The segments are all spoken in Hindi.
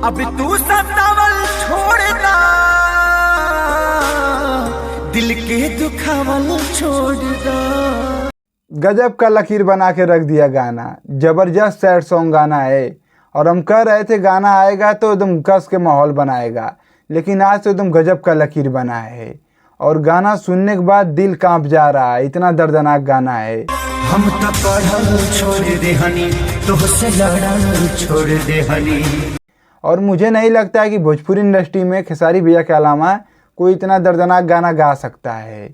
अब तू सतावल छोड़ना, दिल के दुखावल छोड़ना। गजब का लकीर बना के रख दिया गाना, जबरदस्त सैड सॉन्ग गाना है। और हम कह रहे थे गाना आएगा तो एकदम कस के माहौल बनाएगा, लेकिन आज तो एकदम गजब का लकीर बना है। और गाना सुनने के बाद दिल कांप जा रहा है, इतना दर्दनाक गाना है। हम तो पढ़ल छोड़ दे हनी, तुझसे लड़ल छोड़ दे हनी। और मुझे नहीं लगता है कि भोजपुरी इंडस्ट्री में खेसारी भैया के अलावा कोई इतना दर्दनाक गाना गा सकता है।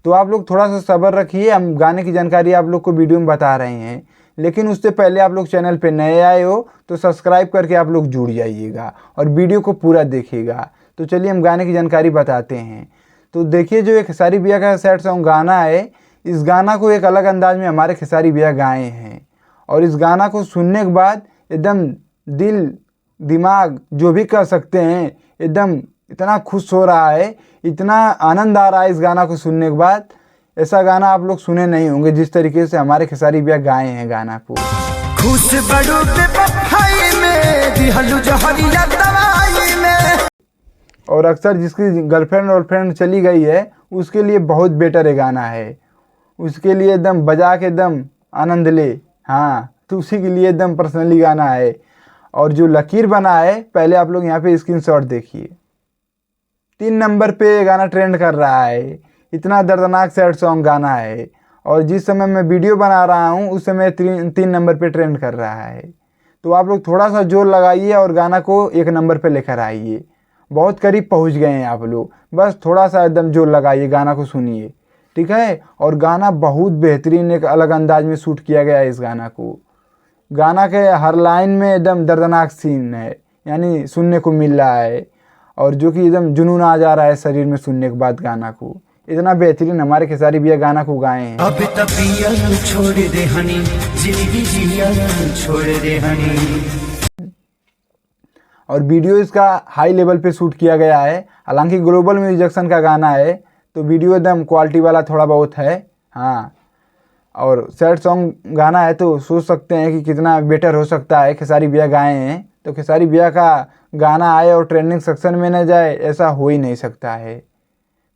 तो आप लोग थोड़ा सा सब्र रखिए, हम गाने की जानकारी आप लोग को वीडियो में बता रहे हैं। लेकिन उससे पहले आप लोग चैनल पे नए आए हो तो सब्सक्राइब करके आप लोग जुड़ जाइएगा और वीडियो को पूरा देखिएगा। तो चलिए हम गाने की जानकारी बताते हैं। तो देखिए, जो एक खेसारी भैया का सैड सॉन्ग गाना है, इस गाना को एक अलग अंदाज में हमारे खेसारी भैया गाए हैं। और इस गाना को सुनने के बाद एकदम दिल दिमाग जो भी कह सकते हैं, एकदम इतना खुश हो रहा है, इतना आनंद आ रहा है इस गाना को सुनने के बाद। ऐसा गाना आप लोग सुने नहीं होंगे जिस तरीके से हमारे खेसारी भैया गाए हैं गाना को। खुश बड़ू के पफाई में, दिहलू जहरिया दवाई में। और अक्सर जिसकी गर्लफ्रेंड चली गई है उसके लिए बहुत बेटर है गाना है। उसके लिए एकदम बजा के एकदम आनंद ले, हाँ, तो उसी के लिए एकदम पर्सनली गाना है। और जो लकीर बना है, पहले आप लोग यहाँ पे स्क्रीनशॉट देखिए। 3 नंबर पे गाना ट्रेंड कर रहा है, इतना दर्दनाक सैड सॉन्ग गाना है। और जिस समय मैं वीडियो बना रहा हूँ उस समय 3 नंबर पे ट्रेंड कर रहा है। तो आप लोग थोड़ा सा जोर लगाइए और गाना को 1 नंबर पे लेकर आइए। बहुत करीब पहुँच गए हैं आप लोग, बस थोड़ा सा एकदम जोर लगाइए, गाना को सुनिए, ठीक है। और गाना बहुत बेहतरीन एक अलग अंदाज में शूट किया गया है इस गाना को। गाना के हर लाइन में एकदम दर्दनाक सीन है, यानी सुनने को मिल रहा है। और जो कि एकदम जुनून आ जा रहा है शरीर में सुनने के बाद गाना को। इतना बेहतरीन हमारे खेसारी भैया गाना को गाए हैं। अब तपियल छोड़ दे हनी, जिंदगी जियल छोड़ दे हनी। और वीडियो इसका हाई लेवल पे शूट किया गया है, हालांकि ग्लोबल म्यूजिशियन का गाना है तो वीडियो एकदम क्वालिटी वाला थोड़ा बहुत है, हाँ। और सैड सॉन्ग गाना है तो सोच सकते हैं कि कितना बेटर हो सकता है। खेसारी भैया गाए हैं तो खेसारी भैया का गाना आए और ट्रेंडिंग सेक्शन में न जाए, ऐसा हो ही नहीं सकता है।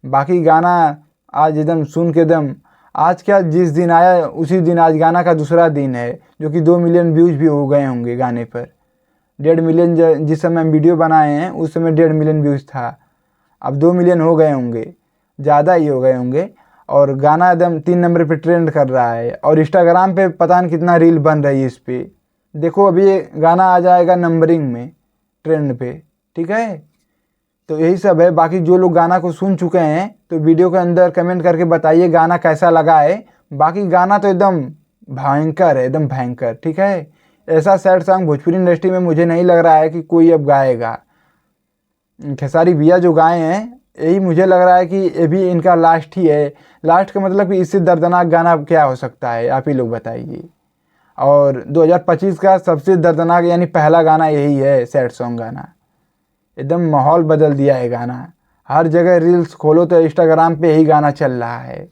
बाकी गाना आज एकदम सुन के एकदम, आज क्या जिस दिन आया उसी दिन आज गाना का दूसरा दिन है, जो कि 2 मिलियन व्यूज़ भी हो गए होंगे गाने पर। 1.5 मिलियन जिस समय हम वीडियो बनाए हैं उस समय 1.5 मिलियन व्यूज़ था, अब 2 मिलियन हो गए होंगे, ज़्यादा ही हो गए होंगे। और गाना एकदम 3 नंबर पे ट्रेंड कर रहा है। और इंस्टाग्राम पे पता नहीं कितना रील बन रही है इस पर। देखो अभी ये गाना आ जाएगा नंबरिंग में, ट्रेंड पे, ठीक है। तो यही सब है। बाकी जो लोग गाना को सुन चुके हैं तो वीडियो के अंदर कमेंट करके बताइए गाना कैसा लगा है। बाकी गाना तो एकदम भयंकर है, एकदम भयंकर, ठीक है। ऐसा सैड सॉन्ग भोजपुरी इंडस्ट्री में मुझे नहीं लग रहा है कि कोई अब गाएगा। खेसारी भैया जो गाए हैं, यही मुझे लग रहा है कि ये भी इनका लास्ट ही है। लास्ट का मतलब कि इससे दर्दनाक गाना क्या हो सकता है, आप ही लोग बताइए। और 2025 का सबसे दर्दनाक यानी पहला गाना यही है, सैड सॉन्ग गाना। एकदम माहौल बदल दिया है गाना। हर जगह रील्स खोलो तो इंस्टाग्राम पे यही गाना चल रहा है।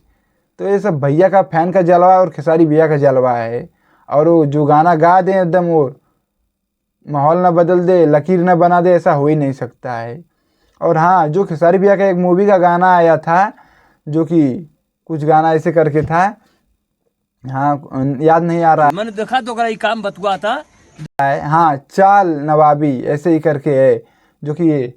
तो ये सब भैया का फैन का जलवा और खेसारी भैया का जलवा है। और वो जो गाना गा दें एकदम वो माहौल ना बदल दे, लकीर ना बना दे, ऐसा हो ही नहीं सकता है। और हाँ, जो खेसारी भैया का एक मूवी का गाना आया था, जो कि कुछ गाना ऐसे करके था, हाँ याद नहीं आ रहा, मैंने देखा तो अगर काम बतुआ था, हाँ चाल नवाबी ऐसे ही करके है, जो कि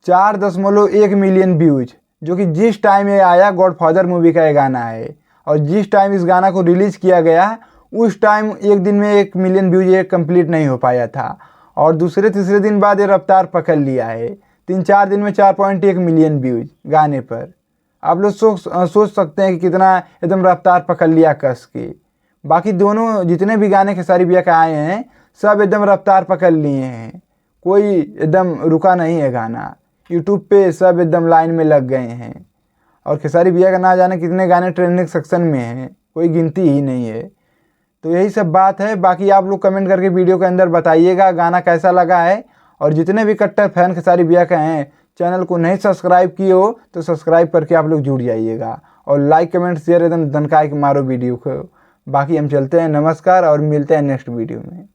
4.1 मिलियन व्यूज, जो कि जिस टाइम ये आया गॉडफादर मूवी का ये गाना है। और जिस टाइम इस गाना को रिलीज़ किया गया उस टाइम एक दिन में 1 मिलियन व्यूज ये कंप्लीट नहीं हो पाया था। और दूसरे तीसरे दिन बाद ये रफ्तार पकड़ लिया है, 3-4 दिन में 4.1 मिलियन व्यूज गाने पर। आप लोग सोच सकते हैं कि कितना एकदम रफ्तार पकड़ लिया कस के। बाकी दोनों जितने भी गाने खेसारी भैया का आए हैं सब एकदम रफ्तार पकड़ लिए हैं, कोई एकदम रुका नहीं है गाना। यूट्यूब पे सब एकदम लाइन में लग गए हैं। और खेसारी भैया का ना जाने कितने गाने ट्रेंडिंग सेक्शन में हैं, कोई गिनती ही नहीं है। तो यही सब बात है। बाकी आप लोग कमेंट करके वीडियो के अंदर बताइएगा गाना कैसा लगा है। और जितने भी कट्टर फैन खेसारी भैया के हैं, चैनल को नहीं सब्सक्राइब किए हो तो सब्सक्राइब करके आप लोग जुड़ जाइएगा। और लाइक कमेंट शेयर एकदम दनका के मारो वीडियो को। बाकी हम चलते हैं, नमस्कार और मिलते हैं नेक्स्ट वीडियो में।